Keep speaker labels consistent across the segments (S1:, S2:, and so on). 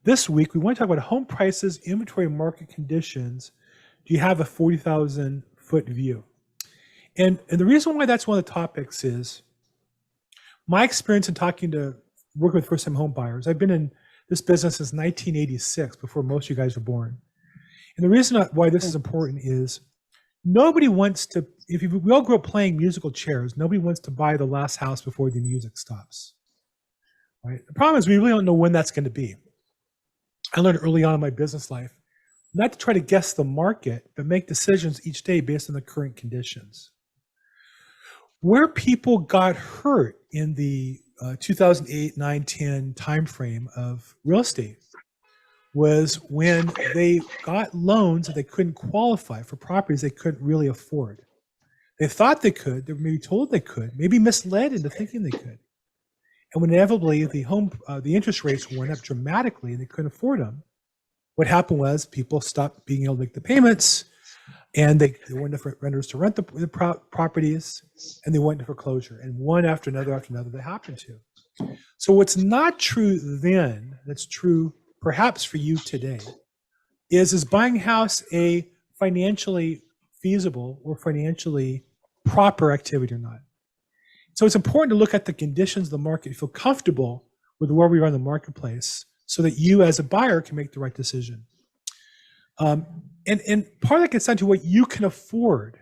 S1: This week, we want to talk about home prices, inventory, market conditions. Do you have a 40,000 foot view? And the reason why that's one of the topics is my experience in working with first-time home buyers. I've been in this business since 1986, before most of you guys were born. And the reason why this is important is nobody wants to, we all grew up playing musical chairs, nobody wants to buy the last house before the music stops, right? The problem is we really don't know when that's going to be. I learned early on in my business life not to try to guess the market, but make decisions each day based on the current conditions. Where people got hurt in the 2008, 9, 10 timeframe of real estate was when they got loans that they couldn't qualify for properties they couldn't really afford. They thought they could, they were maybe told they could, maybe misled into thinking they could. And when inevitably the interest rates went up dramatically and they couldn't afford them, what happened was people stopped being able to make the payments, and they went to renters to rent the properties, and they went into foreclosure. And one after another that happened to. So what's not true then, that's true perhaps for you today, is buying a house a financially feasible or financially proper activity or not? So it's important to look at the conditions of the market, you feel comfortable with where we are in the marketplace, so that you as a buyer can make the right decision. And part of that gets down to what you can afford,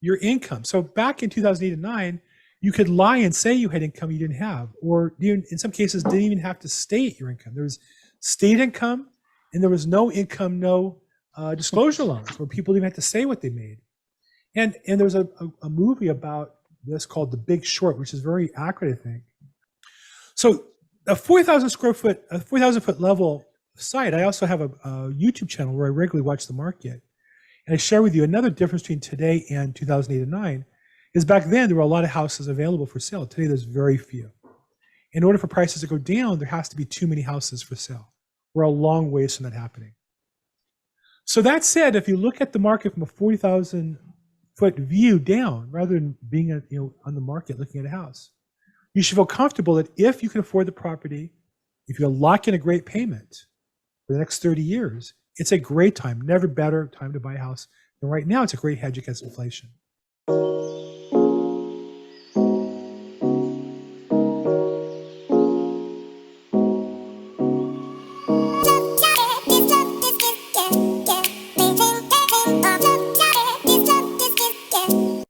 S1: your income. So back in 2008 and 9, you could lie and say you had income you didn't have, or in some cases didn't even have to state your income. There was state income, and there was no income, no disclosure loans, where people didn't have to say what they made. And there's a movie about this called The Big Short, which is very accurate, I think. So a 40,000 foot level site, I also have a YouTube channel where I regularly watch the market. And I share with you another difference between today and 2008 and 9 is back then there were a lot of houses available for sale. Today there's very few. In order for prices to go down, there has to be too many houses for sale. We're a long ways from that happening. So that said, if you look at the market from a 40,000 foot view down, rather than being on the market looking at a house, you should feel comfortable that if you can afford the property, if you lock in a great payment for the next 30 years, it's a great time, never better time to buy a house than right now. It's a great hedge against inflation.